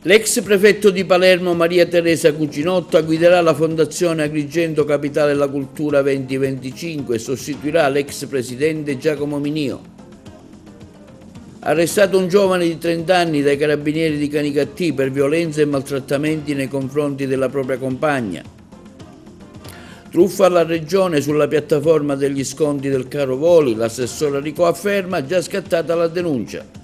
L'ex prefetto di Palermo Maria Teresa Cucinotta guiderà la Fondazione Agrigento Capitale della Cultura 2025 e sostituirà l'ex presidente Giacomo Minio. Arrestato un giovane di 30 anni dai carabinieri di Canicattì per violenze e maltrattamenti nei confronti della propria compagna. Truffa alla Regione sulla piattaforma degli sconti del caro voli, l'assessore Rico afferma già scattata la denuncia.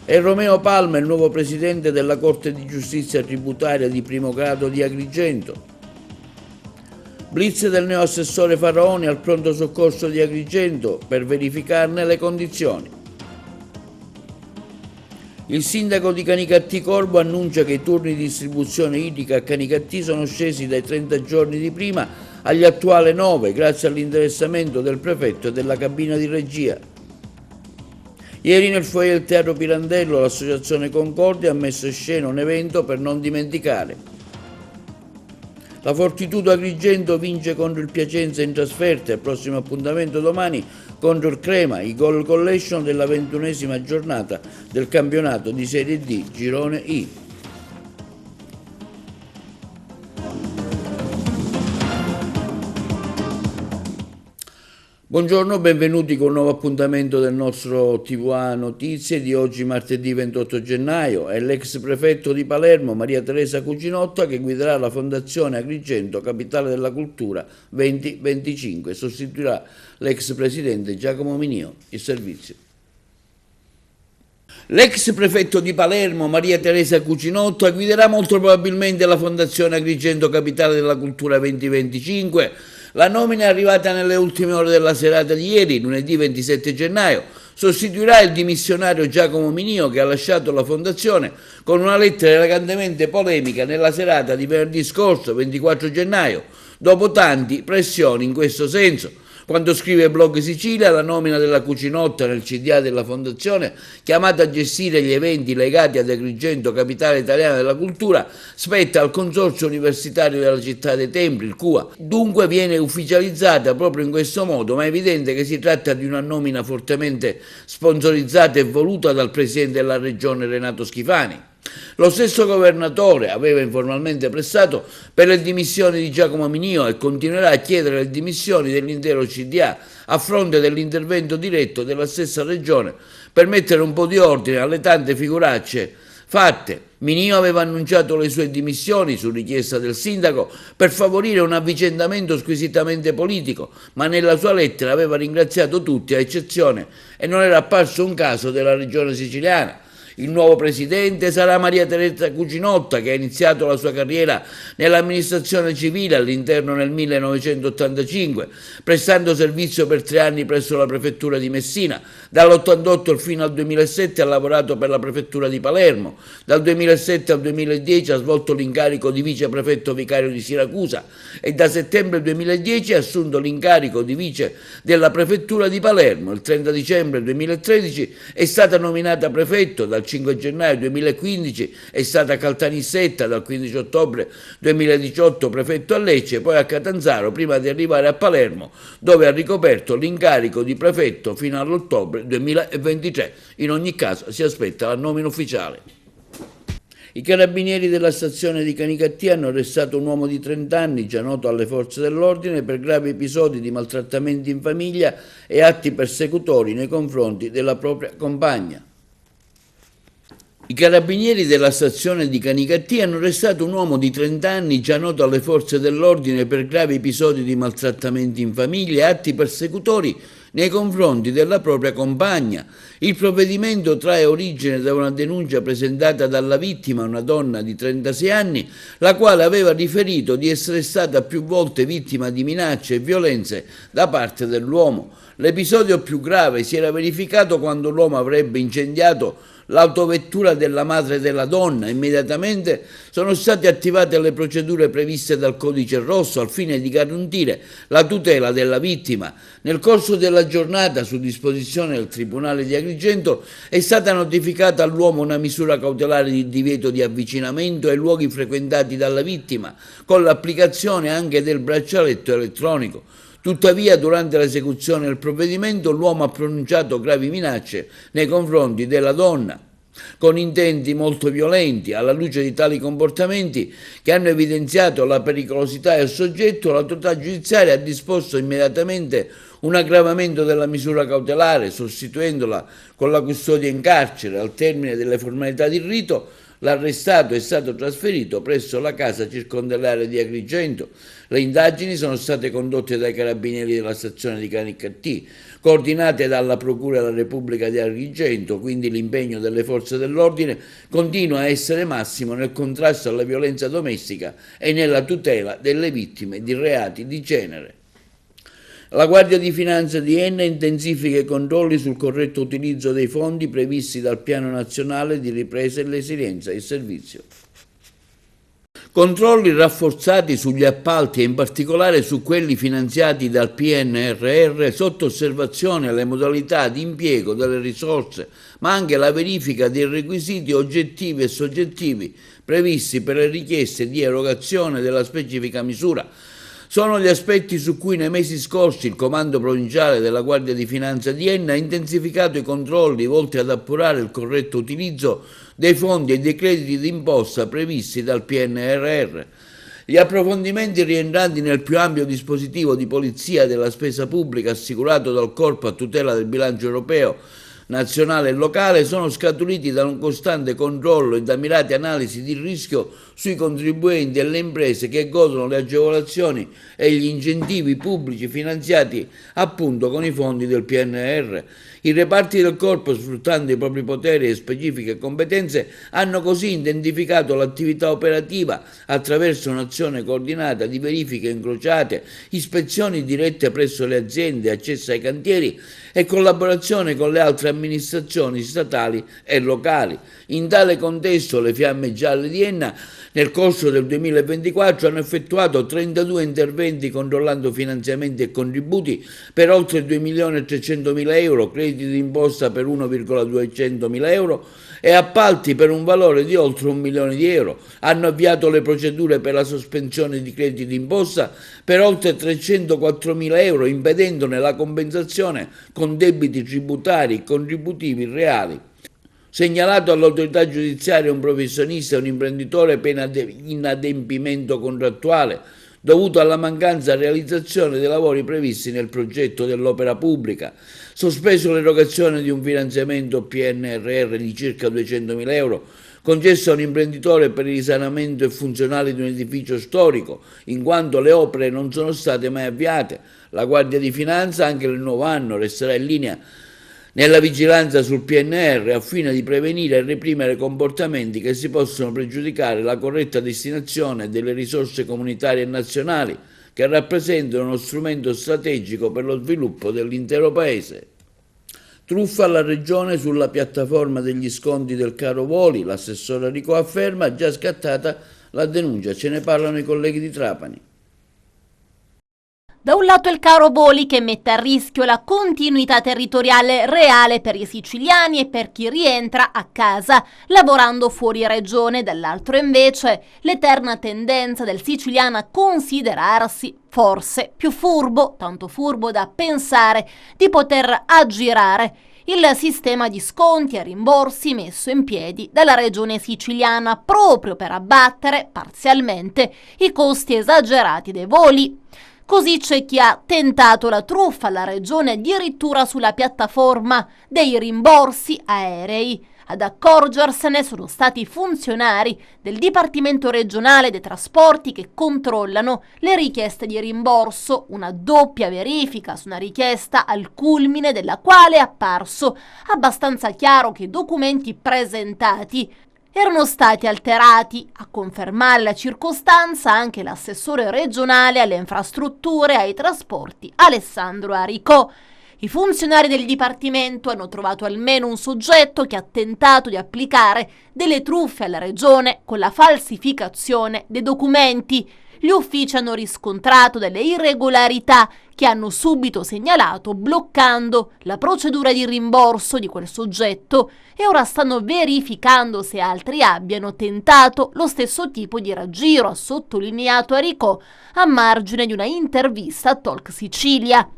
E Romeo Palma, il nuovo presidente della Corte di Giustizia Tributaria di primo grado di Agrigento. Blitz del neoassessore Faraoni al pronto soccorso di Agrigento per verificarne le condizioni. Il sindaco di Canicattì Corbo annuncia che i turni di distribuzione idrica a Canicattì sono scesi dai 30 giorni di prima agli attuali 9 grazie all'interessamento del prefetto e della cabina di regia. Ieri nel foyer del Teatro Pirandello l'associazione Concordia ha messo in scena un evento per non dimenticare. La Fortitudo Agrigento vince contro il Piacenza in trasferta e il prossimo appuntamento domani contro il Crema, i goal collection della 21esima giornata del campionato di Serie D Girone I. Buongiorno, benvenuti con un nuovo appuntamento del nostro TVA Notizie di oggi martedì 28 gennaio. È l'ex prefetto di Palermo Maria Teresa Cucinotta che guiderà la Fondazione Agrigento Capitale della Cultura 2025 e sostituirà l'ex presidente Giacomo Minio. Il servizio. L'ex prefetto di Palermo Maria Teresa Cucinotta guiderà molto probabilmente la Fondazione Agrigento Capitale della Cultura 2025. La nomina è arrivata nelle ultime ore della serata di ieri, lunedì 27 gennaio. Sostituirà il dimissionario Giacomo Minio che ha lasciato la fondazione con una lettera elegantemente polemica nella serata di venerdì scorso, 24 gennaio, dopo tanti pressioni in questo senso. Quando scrive Blog Sicilia, la nomina della Cucinotta nel CDA della Fondazione, chiamata a gestire gli eventi legati ad Agrigento, capitale italiana della cultura, spetta al Consorzio Universitario della Città dei Templi, il CUA. Dunque viene ufficializzata proprio in questo modo, ma è evidente che si tratta di una nomina fortemente sponsorizzata e voluta dal Presidente della Regione Renato Schifani. Lo stesso governatore aveva informalmente pressato per le dimissioni di Giacomo Minio e continuerà a chiedere le dimissioni dell'intero CDA a fronte dell'intervento diretto della stessa regione per mettere un po' di ordine alle tante figuracce fatte. Minio aveva annunciato le sue dimissioni su richiesta del sindaco per favorire un avvicendamento squisitamente politico, ma nella sua lettera aveva ringraziato tutti a eccezione e non era apparso un caso della regione siciliana. Il nuovo presidente sarà Maria Teresa Cucinotta, che ha iniziato la sua carriera nell'amministrazione civile all'interno nel 1985, prestando servizio per 3 anni presso la prefettura di Messina. Dall'88 fino al 2007 ha lavorato per la prefettura di Palermo. Dal 2007 al 2010 ha svolto l'incarico di viceprefetto vicario di Siracusa e da settembre 2010 ha assunto l'incarico di vice della prefettura di Palermo. Il 30 dicembre 2013 è stata nominata prefetto. Dal 5 gennaio 2015 è stata Caltanissetta, dal 15 ottobre 2018 prefetto a Lecce, poi a Catanzaro, prima di arrivare a Palermo, dove ha ricoperto l'incarico di prefetto fino all'ottobre 2023. In ogni caso si aspetta la nomina ufficiale. I carabinieri della stazione di Canicattì hanno arrestato un uomo di 30 anni, già noto alle forze dell'ordine, per gravi episodi di maltrattamenti in famiglia e atti persecutori nei confronti della propria compagna. I carabinieri della stazione di Canicattì hanno arrestato un uomo di 30 anni già noto alle forze dell'ordine per gravi episodi di maltrattamenti in famiglia e atti persecutori nei confronti della propria compagna. Il provvedimento trae origine da una denuncia presentata dalla vittima, una donna di 36 anni, la quale aveva riferito di essere stata più volte vittima di minacce e violenze da parte dell'uomo. L'episodio più grave si era verificato quando l'uomo avrebbe incendiato l'autovettura della madre della donna. Immediatamente sono state attivate le procedure previste dal Codice Rosso al fine di garantire la tutela della vittima. Nel corso della giornata, su disposizione del Tribunale di Agrigento, è stata notificata all'uomo una misura cautelare di divieto di avvicinamento ai luoghi frequentati dalla vittima, con l'applicazione anche del braccialetto elettronico. Tuttavia, durante l'esecuzione del provvedimento, l'uomo ha pronunciato gravi minacce nei confronti della donna. con intenti molto violenti. Alla luce di tali comportamenti, che hanno evidenziato la pericolosità del soggetto, l'autorità giudiziaria ha disposto immediatamente un aggravamento della misura cautelare, sostituendola con la custodia in carcere. Al termine delle formalità di rito, l'arrestato è stato trasferito presso la casa circondariale di Agrigento. Le indagini sono state condotte dai carabinieri della stazione di Canicattì, coordinate dalla Procura della Repubblica di Agrigento, quindi l'impegno delle forze dell'ordine continua a essere massimo nel contrasto alla violenza domestica e nella tutela delle vittime di reati di genere. La Guardia di Finanza di Enna intensifica i controlli sul corretto utilizzo dei fondi previsti dal Piano Nazionale di Ripresa e Resilienza e Servizio. Controlli rafforzati sugli appalti e in particolare su quelli finanziati dal PNRR, sotto osservazione le modalità di impiego delle risorse, ma anche la verifica dei requisiti oggettivi e soggettivi previsti per le richieste di erogazione della specifica misura. Sono gli aspetti su cui nei mesi scorsi il Comando Provinciale della Guardia di Finanza di Enna ha intensificato i controlli volti ad appurare il corretto utilizzo dei fondi e dei crediti d'imposta previsti dal PNRR. Gli approfondimenti rientranti nel più ampio dispositivo di polizia della spesa pubblica assicurato dal Corpo a tutela del bilancio europeo, nazionale e locale sono scaturiti da un costante controllo e da mirate analisi di rischio sui contribuenti e le imprese che godono le agevolazioni e gli incentivi pubblici finanziati appunto con i fondi del PNR. I reparti del Corpo, sfruttando i propri poteri e specifiche competenze, hanno così identificato l'attività operativa attraverso un'azione coordinata di verifiche incrociate, ispezioni dirette presso le aziende, accesso ai cantieri e collaborazione con le altre amministrazioni statali e locali. In tale contesto le Fiamme Gialle di Enna nel corso del 2024 hanno effettuato 32 interventi controllando finanziamenti e contributi per oltre 2.300.000 euro, crediti d'imposta per 1,200.000 euro e appalti per un valore di oltre 1 milione di euro. Hanno avviato le procedure per la sospensione di crediti d'imposta per oltre 304.000 euro, impedendone la compensazione con debiti tributari e contributivi reali. Segnalato all'autorità giudiziaria un professionista e un imprenditore per inadempimento contrattuale dovuto alla mancanza realizzazione dei lavori previsti nel progetto dell'opera pubblica, sospeso l'erogazione di un finanziamento PNRR di circa 200.000 euro, concesso a un imprenditore per il risanamento e funzionale di un edificio storico, in quanto le opere non sono state mai avviate. La Guardia di Finanza anche nel nuovo anno resterà in linea nella vigilanza sul PNR al fine di prevenire e reprimere comportamenti che si possono pregiudicare la corretta destinazione delle risorse comunitarie e nazionali che rappresentano uno strumento strategico per lo sviluppo dell'intero Paese. Truffa alla Regione sulla piattaforma degli sconti del caro voli, l'assessore Rico afferma, già scattata la denuncia, ce ne parlano i colleghi di Trapani. Da un lato il caro voli che mette a rischio la continuità territoriale reale per i siciliani e per chi rientra a casa lavorando fuori regione, dall'altro invece l'eterna tendenza del siciliano a considerarsi forse più furbo, tanto furbo da pensare di poter aggirare il sistema di sconti e rimborsi messo in piedi dalla regione siciliana proprio per abbattere parzialmente i costi esagerati dei voli. Così c'è chi ha tentato la truffa alla regione addirittura sulla piattaforma dei rimborsi aerei. Ad accorgersene sono stati i funzionari del Dipartimento regionale dei trasporti che controllano le richieste di rimborso, una doppia verifica su una richiesta al culmine della quale è apparso abbastanza chiaro che i documenti presentati erano stati alterati. A confermare la circostanza anche l'assessore regionale alle infrastrutture e ai trasporti Alessandro Aricò. I funzionari del Dipartimento hanno trovato almeno un soggetto che ha tentato di applicare delle truffe alla regione con la falsificazione dei documenti. Gli uffici hanno riscontrato delle irregolarità che hanno subito segnalato, bloccando la procedura di rimborso di quel soggetto e ora stanno verificando se altri abbiano tentato lo stesso tipo di raggiro, ha sottolineato Aricò a margine di una intervista a Talk Sicilia.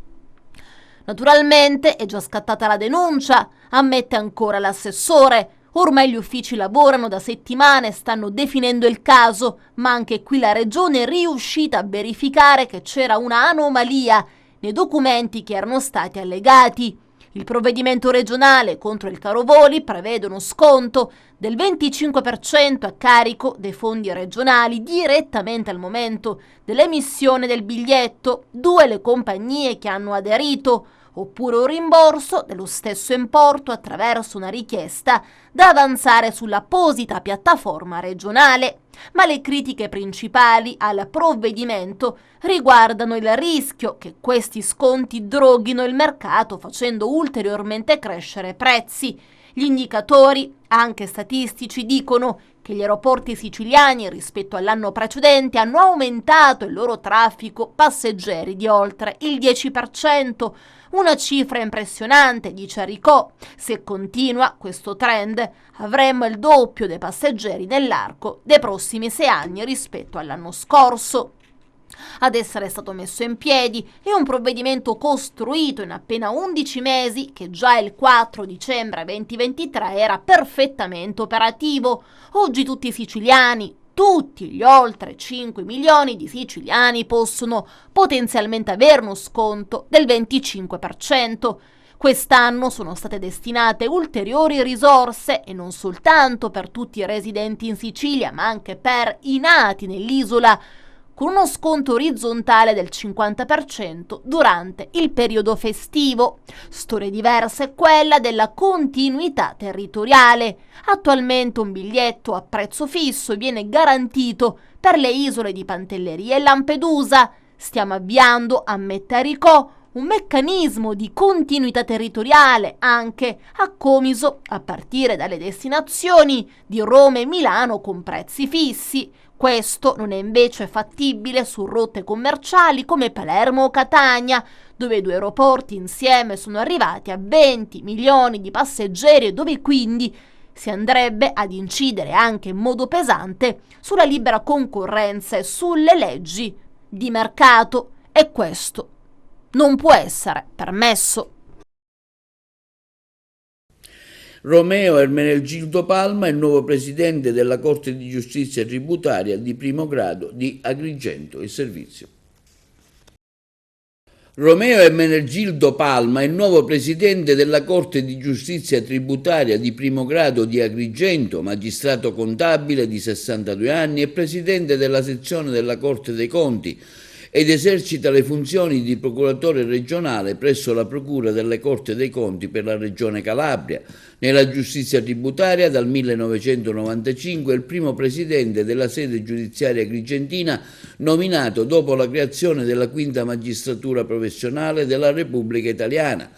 Naturalmente è già scattata la denuncia, ammette ancora l'assessore. Ormai gli uffici lavorano da settimane e stanno definendo il caso, ma anche qui la regione è riuscita a verificare che c'era una anomalia nei documenti che erano stati allegati. Il provvedimento regionale contro il caro voli prevede uno sconto del 25% a carico dei fondi regionali direttamente al momento dell'emissione del biglietto, 2 le compagnie che hanno aderito, oppure un rimborso dello stesso importo attraverso una richiesta da avanzare sull'apposita piattaforma regionale. Ma le critiche principali al provvedimento riguardano il rischio che questi sconti droghino il mercato facendo ulteriormente crescere i prezzi. Gli indicatori, anche statistici, dicono che gli aeroporti siciliani rispetto all'anno precedente hanno aumentato il loro traffico passeggeri di oltre il 10%, una cifra impressionante, dice Aricò. Se continua questo trend, avremo il doppio dei passeggeri nell'arco dei prossimi 6 anni rispetto all'anno scorso. Ad essere stato messo in piedi è un provvedimento costruito in appena 11 mesi che già il 4 dicembre 2023 era perfettamente operativo. Oggi tutti i siciliani, tutti gli oltre 5 milioni di siciliani possono potenzialmente avere uno sconto del 25%. Quest'anno sono state destinate ulteriori risorse e non soltanto per tutti i residenti in Sicilia, ma anche per i nati nell'isola, con uno sconto orizzontale del 50% durante il periodo festivo. Storia diversa è quella della continuità territoriale. Attualmente un biglietto a prezzo fisso viene garantito per le isole di Pantelleria e Lampedusa. Stiamo avviando, ammette Aricò, un meccanismo di continuità territoriale anche a Comiso, a partire dalle destinazioni di Roma e Milano con prezzi fissi. Questo non è invece fattibile su rotte commerciali come Palermo o Catania, dove i 2 aeroporti insieme sono arrivati a 20 milioni di passeggeri e dove quindi si andrebbe ad incidere anche in modo pesante sulla libera concorrenza e sulle leggi di mercato, e questo non può essere permesso. Romeo Ermenegildo Palma è il nuovo presidente della Corte di Giustizia Tributaria di primo grado di Agrigento e Servizio. Romeo Ermenegildo Palma è il nuovo presidente della Corte di Giustizia Tributaria di primo grado di Agrigento, magistrato contabile di 62 anni e presidente della sezione della Corte dei Conti, ed esercita le funzioni di procuratore regionale presso la Procura delle Corte dei Conti per la Regione Calabria. Nella giustizia tributaria dal 1995 è il primo presidente della sede giudiziaria agrigentina nominato dopo la creazione della quinta magistratura professionale della Repubblica Italiana.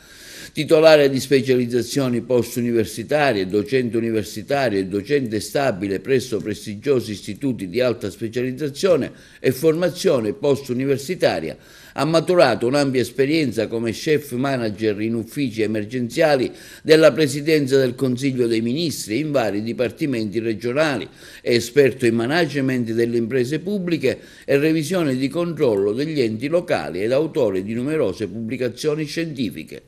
Titolare di specializzazioni post-universitarie, docente universitario e docente stabile presso prestigiosi istituti di alta specializzazione e formazione post-universitaria, ha maturato un'ampia esperienza come chef manager in uffici emergenziali della Presidenza del Consiglio dei Ministri e in vari dipartimenti regionali, è esperto in management delle imprese pubbliche e revisione di controllo degli enti locali ed autore di numerose pubblicazioni scientifiche.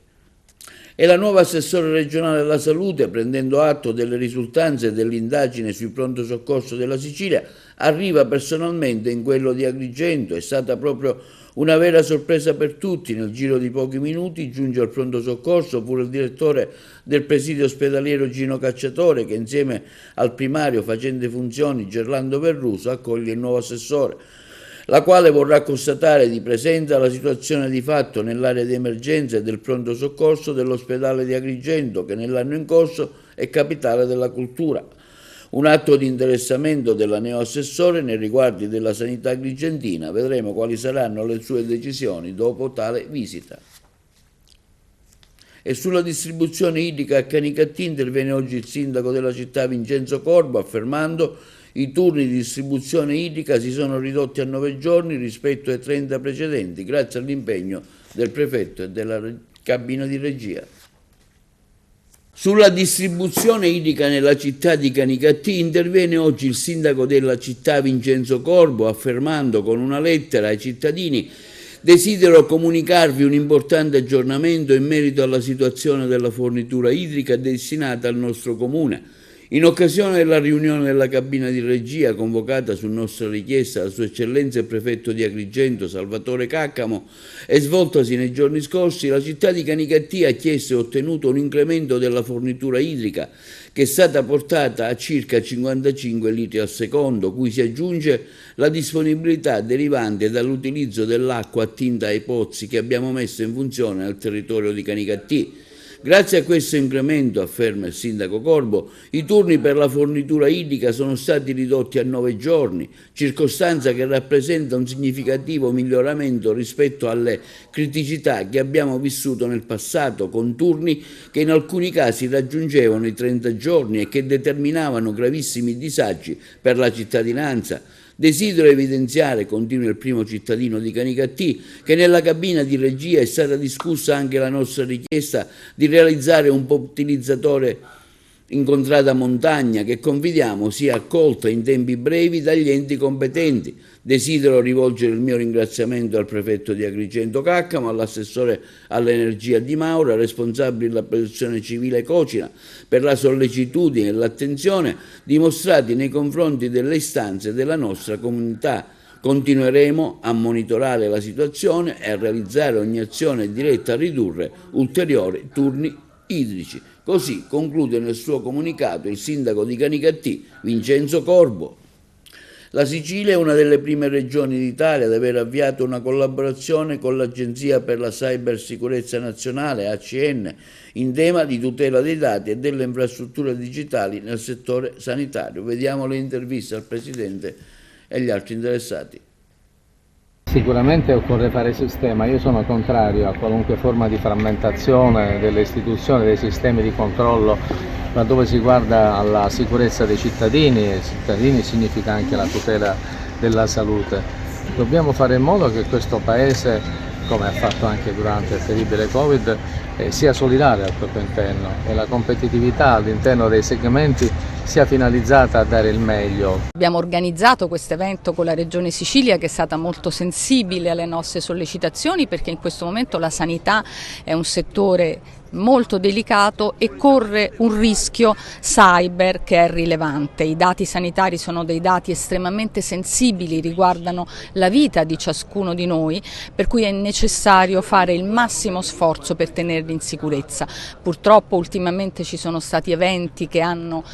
E la nuova assessore regionale alla salute, prendendo atto delle risultanze dell'indagine sui pronto soccorso della Sicilia, arriva personalmente in quello di Agrigento. È stata proprio una vera sorpresa per tutti. Nel giro di pochi minuti giunge al pronto soccorso pure il direttore del presidio ospedaliero Gino Cacciatore, che insieme al primario facente funzioni Gerlando Verruso accoglie il nuovo assessore, la quale vorrà constatare di presenza la situazione di fatto nell'area di emergenza e del pronto soccorso dell'ospedale di Agrigento, che nell'anno in corso è capitale della cultura. Un atto di interessamento della neoassessore nei riguardi della sanità agrigentina. Vedremo quali saranno le sue decisioni dopo tale visita. E sulla distribuzione idrica a Canicattì interviene oggi il sindaco della città Vincenzo Corbo, affermando: i turni di distribuzione idrica si sono ridotti a 9 giorni rispetto ai 30 precedenti, grazie all'impegno del prefetto e della cabina di regia. Sulla distribuzione idrica nella città di Canicattì interviene oggi il sindaco della città Vincenzo Corbo, affermando con una lettera ai cittadini: desidero comunicarvi un importante aggiornamento in merito alla situazione della fornitura idrica destinata al nostro comune. In occasione della riunione della cabina di regia convocata su nostra richiesta da Sua Eccellenza il Prefetto di Agrigento Salvatore Caccamo e svoltasi nei giorni scorsi, la città di Canicattì ha chiesto e ottenuto un incremento della fornitura idrica che è stata portata a circa 55 litri al secondo, cui si aggiunge la disponibilità derivante dall'utilizzo dell'acqua attinta ai pozzi che abbiamo messo in funzione nel territorio di Canicattì. Grazie a questo incremento, afferma il sindaco Corbo, i turni per la fornitura idrica sono stati ridotti a 9 giorni, circostanza che rappresenta un significativo miglioramento rispetto alle criticità che abbiamo vissuto nel passato, con turni che in alcuni casi raggiungevano i 30 giorni e che determinavano gravissimi disagi per la cittadinanza. Desidero evidenziare, continua il primo cittadino di Canicattì, che nella cabina di regia è stata discussa anche la nostra richiesta di realizzare un potenizzatore in contrada montagna che confidiamo sia accolta in tempi brevi dagli enti competenti. Desidero rivolgere il mio ringraziamento al prefetto di Agrigento Caccamo, all'assessore all'energia Di Maura, responsabile della protezione civile Cocina, per la sollecitudine e l'attenzione dimostrati nei confronti delle istanze della nostra comunità. Continueremo a monitorare la situazione e a realizzare ogni azione diretta a ridurre ulteriori turni idrici. Così conclude nel suo comunicato il sindaco di Canicattì, Vincenzo Corbo. La Sicilia è una delle prime regioni d'Italia ad aver avviato una collaborazione con l'Agenzia per la Cybersicurezza Nazionale, ACN, in tema di tutela dei dati e delle infrastrutture digitali nel settore sanitario. Vediamo le interviste al Presidente e agli altri interessati. Sicuramente occorre fare sistema, io sono contrario a qualunque forma di frammentazione delle istituzioni, dei sistemi di controllo, laddove si guarda alla sicurezza dei cittadini, e cittadini significa anche la tutela della salute. Dobbiamo fare in modo che questo Paese, come ha fatto anche durante il terribile Covid, sia solidale al proprio interno e la competitività all'interno dei segmenti sia finalizzata a dare il meglio. Abbiamo organizzato questo evento con la Regione Sicilia, che è stata molto sensibile alle nostre sollecitazioni, perché in questo momento la sanità è un settore molto delicato e corre un rischio cyber che è rilevante. I dati sanitari sono dei dati estremamente sensibili, riguardano la vita di ciascuno di noi, per cui è necessario fare il massimo sforzo per tenerli in sicurezza. Purtroppo ultimamente ci sono stati eventi che hanno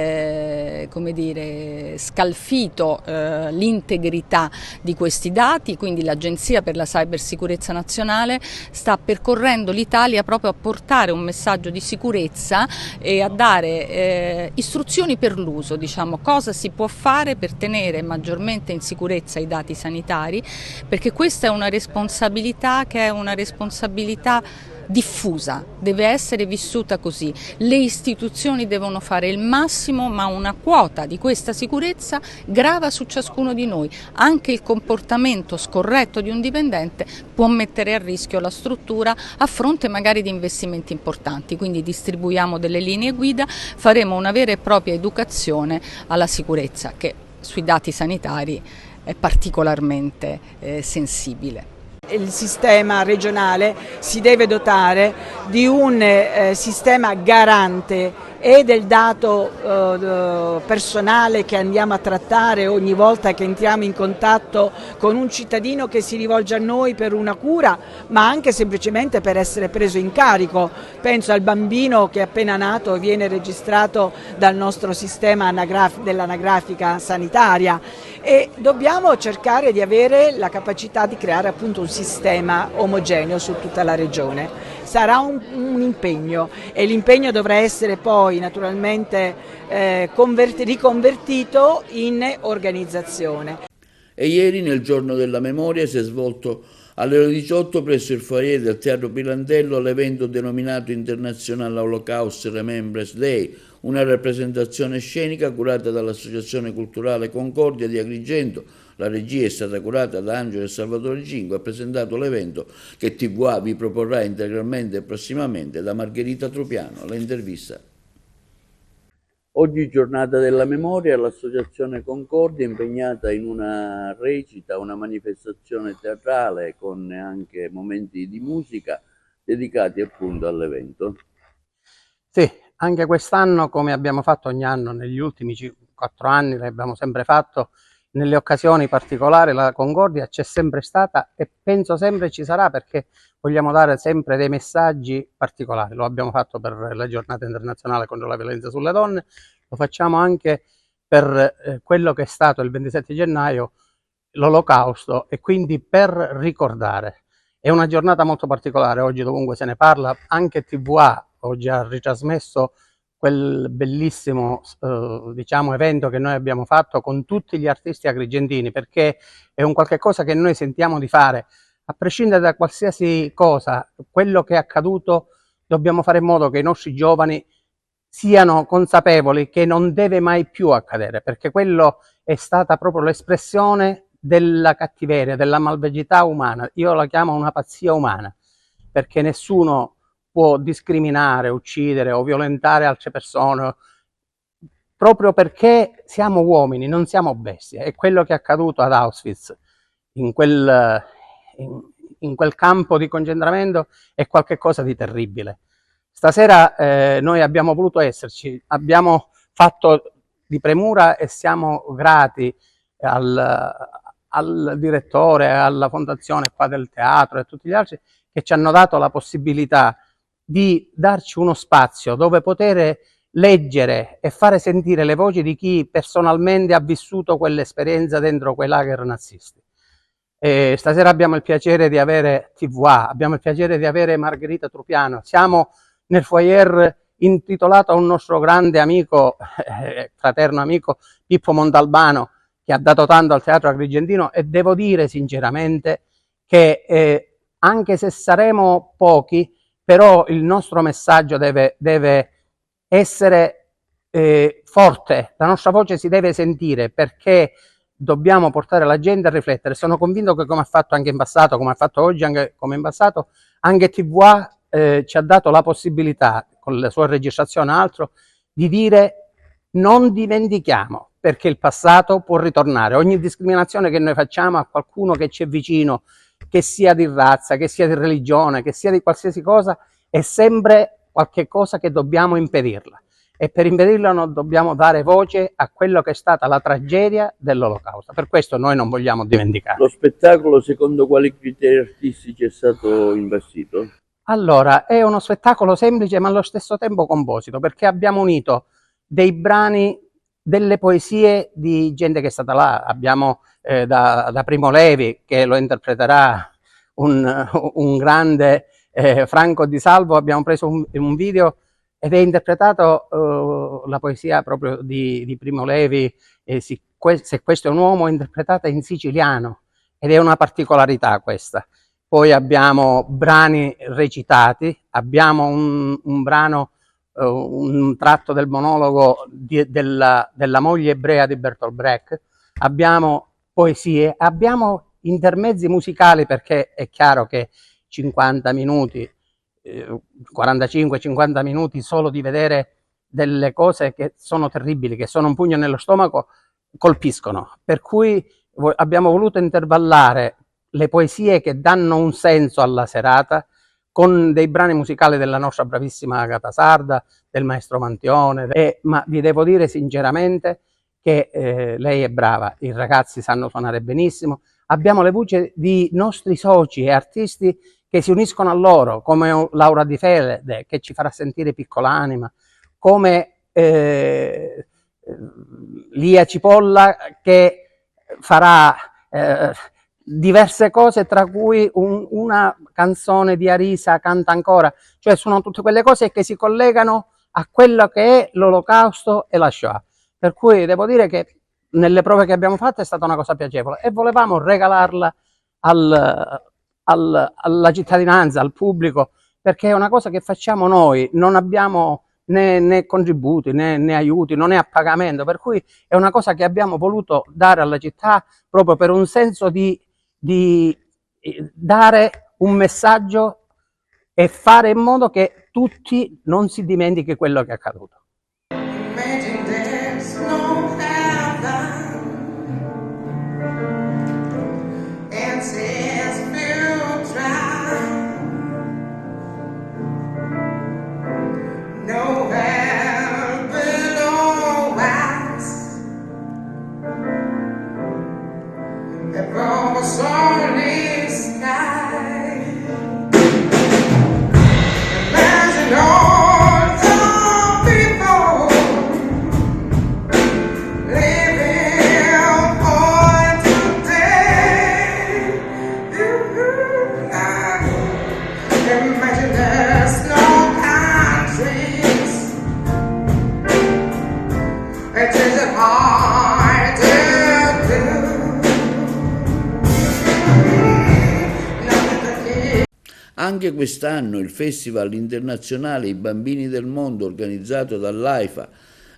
come dire, scalfito l'integrità di questi dati, quindi l'Agenzia per la Cybersicurezza Nazionale sta percorrendo l'Italia proprio a portare un messaggio di sicurezza e a dare istruzioni per l'uso, diciamo, cosa si può fare per tenere maggiormente in sicurezza i dati sanitari, perché questa è una responsabilità che è una responsabilità diffusa, deve essere vissuta così. Le istituzioni devono fare il massimo, ma una quota di questa sicurezza grava su ciascuno di noi. Anche il comportamento scorretto di un dipendente può mettere a rischio la struttura a fronte magari di investimenti importanti, quindi distribuiamo delle linee guida, faremo una vera e propria educazione alla sicurezza che sui dati sanitari è particolarmente sensibile. Il sistema regionale si deve dotare di un sistema garante e del dato personale che andiamo a trattare ogni volta che entriamo in contatto con un cittadino che si rivolge a noi per una cura, ma anche semplicemente per essere preso in carico. Penso al bambino che appena nato viene registrato dal nostro sistema dell'anagrafica sanitaria, e dobbiamo cercare di avere la capacità di creare appunto un sistema omogeneo su tutta la regione. Sarà un impegno, e l'impegno dovrà essere poi naturalmente riconvertito in organizzazione. E ieri, nel giorno della memoria, si è svolto alle ore 18 presso il foyer del Teatro Pirandello l'evento denominato International Holocaust Remembrance Day, una rappresentazione scenica curata dall'Associazione Culturale Concordia di Agrigento. La regia è stata curata da Angelo e Salvatore Cinque. Ha presentato l'evento che TVA vi proporrà integralmente e prossimamente da Margherita Trupiano. L'intervista. Oggi giornata della memoria, l'Associazione Concordia è impegnata in una recita, una manifestazione teatrale con anche momenti di musica dedicati appunto all'evento. Sì, Anche quest'anno, come abbiamo fatto ogni anno negli ultimi 4 anni, l'abbiamo sempre fatto, nelle occasioni particolari la concordia c'è sempre stata e penso sempre ci sarà, perché vogliamo dare sempre dei messaggi particolari. Lo abbiamo fatto per la giornata internazionale contro la violenza sulle donne, lo facciamo anche per quello che è stato il 27 gennaio, l'Olocausto, e quindi per ricordare. È una giornata molto particolare, oggi dovunque se ne parla, anche TVA oggi ha ritrasmesso quel bellissimo diciamo, evento che noi abbiamo fatto con tutti gli artisti agrigentini, perché è un qualche cosa che noi sentiamo di fare, a prescindere da qualsiasi cosa. Quello che è accaduto dobbiamo fare in modo che i nostri giovani siano consapevoli che non deve mai più accadere, perché quello è stata proprio l'espressione della cattiveria, della malvagità umana. Io la chiamo una pazzia umana, perché nessuno può discriminare, uccidere o violentare altre persone, proprio perché siamo uomini, non siamo bestie. E quello che è accaduto ad Auschwitz, in quel campo di concentramento, è qualcosa di terribile. Stasera noi abbiamo voluto esserci, abbiamo fatto di premura e siamo grati al direttore, alla fondazione qua del teatro e a tutti gli altri che ci hanno dato la possibilità di darci uno spazio dove poter leggere e fare sentire le voci di chi personalmente ha vissuto quell'esperienza dentro quei lager nazisti. Stasera abbiamo il piacere di avere TVA, abbiamo il piacere di avere Margherita Trupiano, siamo nel foyer intitolato a un nostro grande amico, fraterno amico, Pippo Montalbano, che ha dato tanto al teatro agrigentino, e devo dire sinceramente che anche se saremo pochi, però il nostro messaggio deve essere forte, la nostra voce si deve sentire, perché dobbiamo portare la gente a riflettere. Sono convinto che, come ha fatto anche in passato, come ha fatto oggi, anche come in passato, anche TVA ci ha dato la possibilità, con le sue registrazioni e altro, di dire non dimentichiamo, perché il passato può ritornare. Ogni discriminazione che noi facciamo a qualcuno che ci è vicino, che sia di razza, che sia di religione, che sia di qualsiasi cosa, è sempre qualche cosa che dobbiamo impedirla. E per impedirla non dobbiamo dare voce a quello che è stata la tragedia dell'Olocausto. Per questo noi non vogliamo dimenticare. Lo spettacolo secondo quali criteri artistici è stato investito? Allora, è uno spettacolo semplice ma allo stesso tempo composito, perché abbiamo unito dei brani, delle poesie di gente che è stata là. Abbiamo da Primo Levi, che lo interpreterà un grande Franco Di Salvo, abbiamo preso un video ed è interpretato la poesia proprio di Primo Levi, se questo è un uomo, interpretata in siciliano, ed è una particolarità questa. Poi abbiamo brani recitati, abbiamo un brano, un tratto del monologo della moglie ebrea di Bertolt Brecht, abbiamo poesie, abbiamo intermezzi musicali, perché è chiaro che 50 minuti, 45-50 minuti solo di vedere delle cose che sono terribili, che sono un pugno nello stomaco, colpiscono. Per cui abbiamo voluto intervallare le poesie che danno un senso alla serata con dei brani musicali della nostra bravissima Agata Sarda, del maestro Mantione, ma vi devo dire sinceramente che lei è brava, i ragazzi sanno suonare benissimo, abbiamo le voci di nostri soci e artisti che si uniscono a loro, come Laura Di Fede, che ci farà sentire Piccolanima, come Lia Cipolla, che farà diverse cose, tra cui una canzone di Arisa, Canta ancora, cioè sono tutte quelle cose che si collegano a quello che è l'Olocausto e la Shoah. Per cui devo dire che nelle prove che abbiamo fatto è stata una cosa piacevole e volevamo regalarla alla cittadinanza, al pubblico, perché è una cosa che facciamo noi, non abbiamo né contributi né aiuti, non è a pagamento, per cui è una cosa che abbiamo voluto dare alla città proprio per un senso di dare un messaggio e fare in modo che tutti non si dimentichi quello che è accaduto. Nowhere Imaginers, no countries. It isn't hard to do. Anche quest'anno il Festival Internazionale I Bambini del Mondo, organizzato dall'AIFA,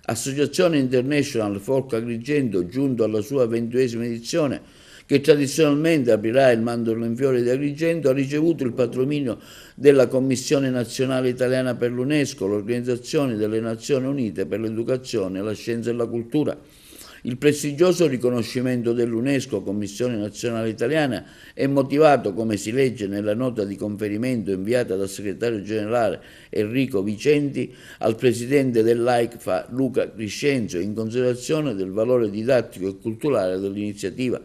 Associazione International Folk Agrigento, giunto alla sua 20ª edizione, che tradizionalmente aprirà il Mandorlo in Fiore di Agrigento, ha ricevuto il patrocinio della Commissione Nazionale Italiana per l'UNESCO, l'Organizzazione delle Nazioni Unite per l'Educazione, la Scienza e la Cultura. Il prestigioso riconoscimento dell'UNESCO, Commissione Nazionale Italiana, è motivato, come si legge nella nota di conferimento inviata dal segretario generale Enrico Vicenti al presidente dell'AIFA Luca Crescenzo, in considerazione del valore didattico e culturale dell'iniziativa.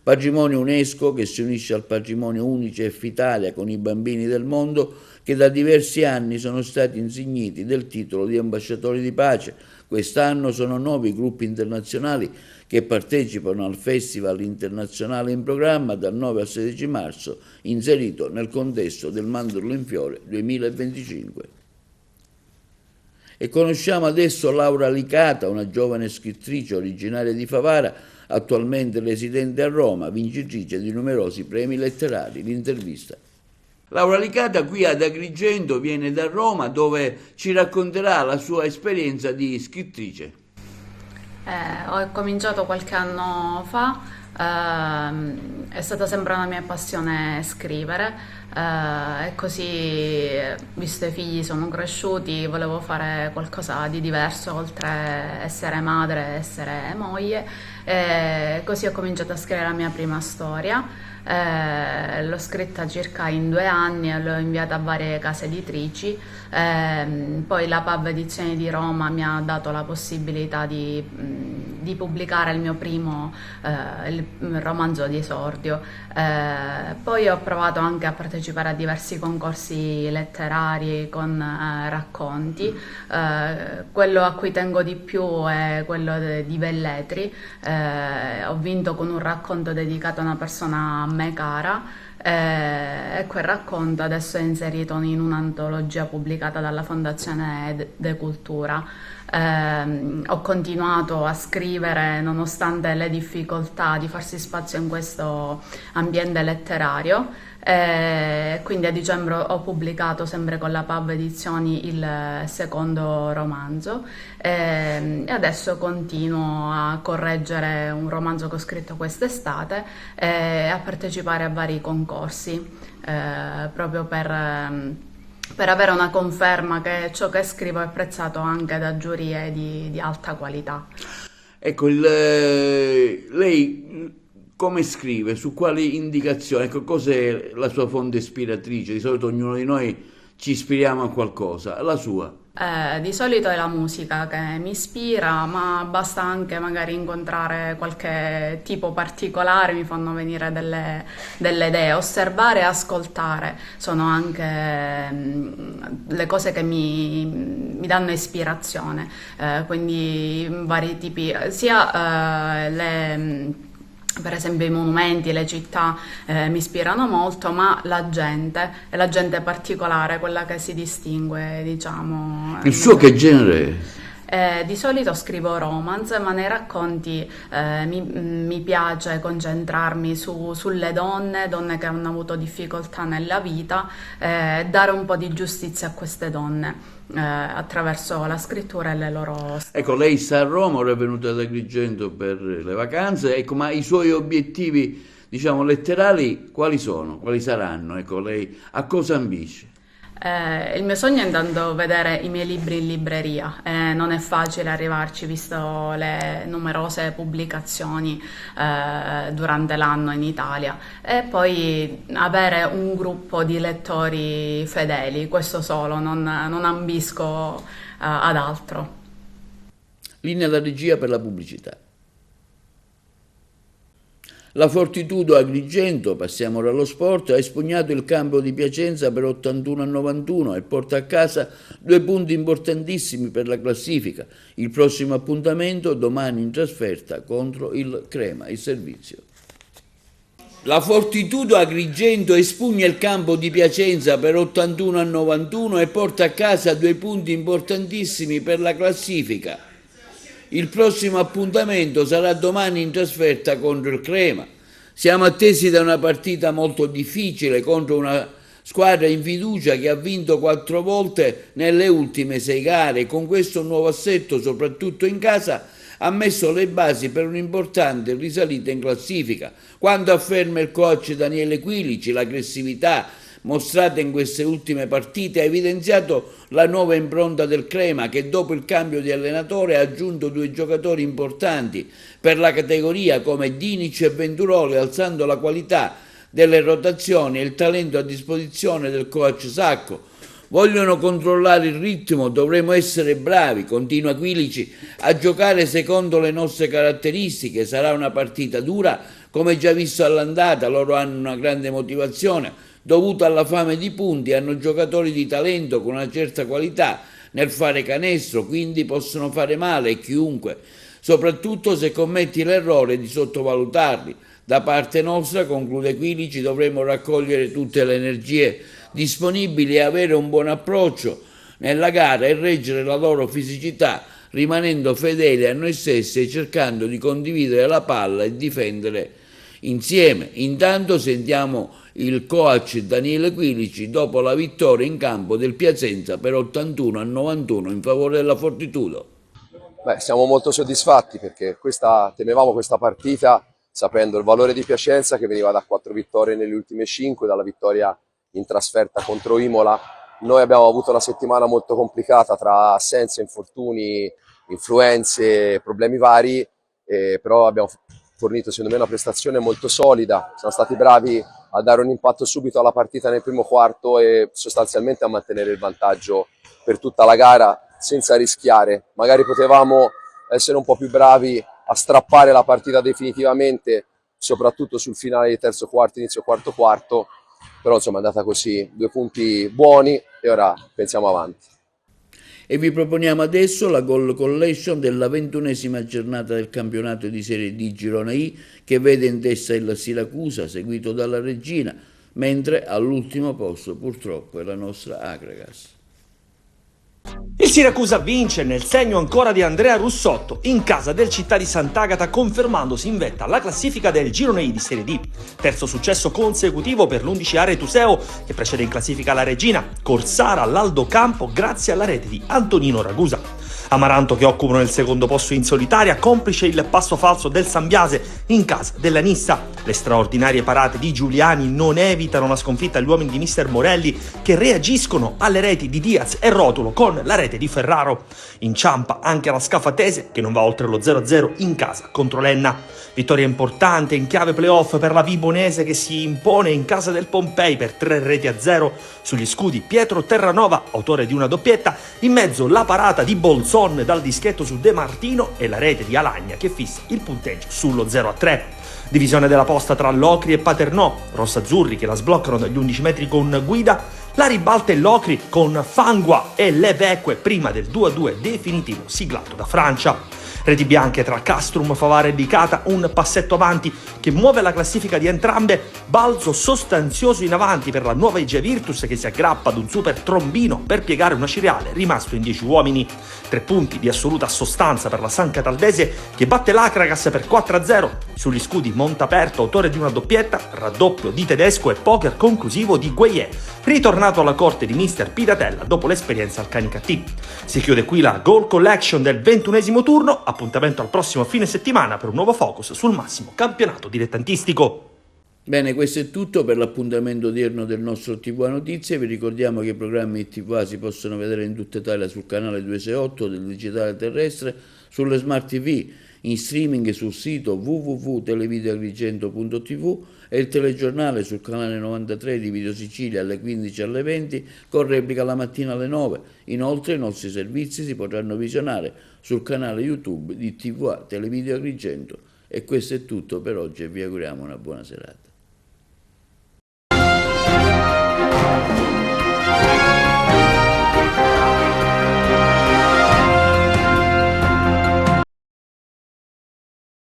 Patrimonio UNESCO che si unisce al patrimonio UNICEF Italia con i bambini del mondo, che da diversi anni sono stati insigniti del titolo di ambasciatori di pace. Quest'anno sono 9 i gruppi internazionali che partecipano al Festival Internazionale in programma dal 9 al 16 marzo, inserito nel contesto del Mandorlo in Fiore 2025. E conosciamo adesso Laura Licata, una giovane scrittrice originaria di Favara, attualmente residente a Roma, vincitrice di numerosi premi letterari. L'intervista. Laura Licata qui ad Agrigento, viene da Roma, dove ci racconterà la sua esperienza di scrittrice. Ho cominciato qualche anno fa, è stata sempre una mia passione scrivere, e così, visto i figli sono cresciuti, volevo fare qualcosa di diverso oltre essere madre e essere moglie, e così ho cominciato a scrivere la mia prima storia. L'ho scritta circa in 2 anni e l'ho inviata a varie case editrici, poi la PAV Edizioni di Roma mi ha dato la possibilità di pubblicare il mio primo il romanzo di esordio. Poi ho provato anche a partecipare a diversi concorsi letterari con racconti. Quello a cui tengo di più è quello di Velletri. Ho vinto con un racconto dedicato a una persona a me cara, e quel racconto adesso è inserito in un'antologia pubblicata dalla Fondazione De Cultura. Ho continuato a scrivere nonostante le difficoltà di farsi spazio in questo ambiente letterario, quindi a dicembre ho pubblicato sempre con la PAV Edizioni il secondo romanzo, e adesso continuo a correggere un romanzo che ho scritto quest'estate e a partecipare a vari concorsi, proprio per avere una conferma che ciò che scrivo è apprezzato anche da giurie di alta qualità. Ecco, lei come scrive? Su quali indicazioni? Ecco, cos'è la sua fonte ispiratrice? Di solito ognuno di noi ci ispiriamo a qualcosa. La sua? Di solito è la musica che mi ispira, ma basta anche magari incontrare qualche tipo particolare, mi fanno venire delle idee. Osservare e ascoltare sono anche le cose che mi danno ispirazione, quindi vari tipi, sia per esempio i monumenti, le città mi ispirano molto, ma la gente particolare, quella che si distingue, diciamo. Il suo che genere è? Di solito scrivo romance, ma nei racconti mi piace concentrarmi sulle donne che hanno avuto difficoltà nella vita, dare un po' di giustizia a queste donne attraverso la scrittura e le loro... Ecco, lei sta a Roma, ora è venuta ad Agrigento per le vacanze, ecco, ma i suoi obiettivi, diciamo, letterari quali sono? Quali saranno? Ecco, lei a cosa ambisce? Il mio sogno è intanto vedere i miei libri in libreria, non è facile arrivarci visto le numerose pubblicazioni durante l'anno in Italia, e poi avere un gruppo di lettori fedeli, questo solo, non ambisco ad altro. Linea alla regia per la pubblicità. La Fortitudo Agrigento, passiamo ora allo sport, ha espugnato il Campo di Piacenza per 81-91 e porta a casa 2 punti importantissimi per la classifica. Il prossimo appuntamento domani in trasferta contro il Crema, il servizio. La Fortitudo Agrigento espugna il campo di Piacenza per 81-91 e porta a casa 2 punti importantissimi per la classifica. Il prossimo appuntamento sarà domani in trasferta contro il Crema. Siamo attesi da una partita molto difficile contro una squadra in fiducia che ha vinto 4 volte nelle ultime 6 gare. Con questo nuovo assetto, soprattutto in casa, ha messo le basi per un'importante risalita in classifica. Quando afferma il coach Daniele Quilici, l'aggressività mostrata in queste ultime partite ha evidenziato la nuova impronta del Crema, che dopo il cambio di allenatore ha aggiunto 2 giocatori importanti per la categoria come Dinic e Venturoli, alzando la qualità delle rotazioni e il talento a disposizione del coach Sacco. Vogliono controllare il ritmo, dovremo essere bravi, continua Quilici, a giocare secondo le nostre caratteristiche. Sarà una partita dura, come già visto all'andata. Loro hanno una grande motivazione dovuta alla fame di punti, hanno giocatori di talento con una certa qualità nel fare canestro, quindi possono fare male a chiunque, soprattutto se commetti l'errore di sottovalutarli. Da parte nostra, conclude Quilici, dovremo raccogliere tutte le energie disponibili e avere un buon approccio nella gara e reggere la loro fisicità, rimanendo fedeli a noi stessi e cercando di condividere la palla e difendere insieme. Intanto sentiamo il coach Daniele Quilici dopo la vittoria in campo del Piacenza per 81-91 in favore della Fortitudo. Siamo molto soddisfatti perché temevamo questa partita sapendo il valore di Piacenza, che veniva da 4 vittorie nelle ultime 5, dalla vittoria in trasferta contro Imola. Noi abbiamo avuto una settimana molto complicata tra assenze, infortuni, influenze, problemi vari, però abbiamo fornito secondo me una prestazione molto solida. Siamo stati bravi a dare un impatto subito alla partita nel primo quarto e sostanzialmente a mantenere il vantaggio per tutta la gara senza rischiare. Magari potevamo essere un po' più bravi a strappare la partita definitivamente, soprattutto sul finale di terzo quarto, inizio quarto quarto, però insomma è andata così, 2 punti buoni e ora pensiamo avanti. E vi proponiamo adesso la Goal Collection della 21esima giornata del campionato di Serie D Girone I, che vede in testa il Siracusa, seguito dalla Reggina, mentre all'ultimo posto purtroppo è la nostra Akragas. Il Siracusa vince nel segno ancora di Andrea Russotto in casa del Città di Sant'Agata, confermandosi in vetta alla classifica del Girone I di Serie D. Terzo successo consecutivo per l'11 Aretuseo, che precede in classifica la Regina, Corsara all'Aldo Campo grazie alla rete di Antonino Ragusa. Amaranto che occupano il secondo posto in solitaria, complice il passo falso del Sambiase in casa della Nissa. Le straordinarie parate di Giuliani non evitano la sconfitta agli uomini di mister Morelli, che reagiscono alle reti di Diaz e Rotulo con la rete di Ferraro. Inciampa anche la Scafatese, che non va oltre lo 0-0 in casa contro l'Enna. Vittoria importante in chiave playoff per la Vibonese, che si impone in casa del Pompei per 3-0 sugli scudi Pietro Terranova, autore di una doppietta, in mezzo la parata di Bolzon dal dischetto su De Martino e la rete di Alagna che fissa il punteggio sullo 0-3. Divisione della posta tra Locri e Paternò, rossazzurri che la sbloccano dagli 11 metri con Guida, la ribalta il Locri con Fangua e Leveque prima del 2-2 definitivo siglato da Francia. Reti bianche tra Castrum, Favara e Licata, un passetto avanti che muove la classifica di entrambe, balzo sostanzioso in avanti per la nuova IG Virtus che si aggrappa ad un super trombino per piegare una Ciriale rimasto in 10 uomini. 3 punti di assoluta sostanza per la San Cataldese che batte l'Akragas per 4-0 sugli scudi Montaperto, autore di una doppietta, raddoppio di Tedesco e poker conclusivo di Gueye, ritornato alla corte di mister Piratella dopo l'esperienza al Canicattì. Si chiude qui la Goal Collection del 21esimo turno, appuntamento al prossimo fine settimana per un nuovo focus sul massimo campionato dilettantistico. Bene, questo è tutto per l'appuntamento odierno del nostro TVA Notizie. Vi ricordiamo che i programmi TVA si possono vedere in tutta Italia sul canale 268 del digitale terrestre, sulle smart TV, in streaming sul sito www.televideoagrigento.tv e il telegiornale sul canale 93 di Video Sicilia alle 15 e alle 20 con replica la mattina alle 9. Inoltre i nostri servizi si potranno visionare sul canale YouTube di TVA Televideo Agrigento. E questo è tutto per oggi e vi auguriamo una buona serata.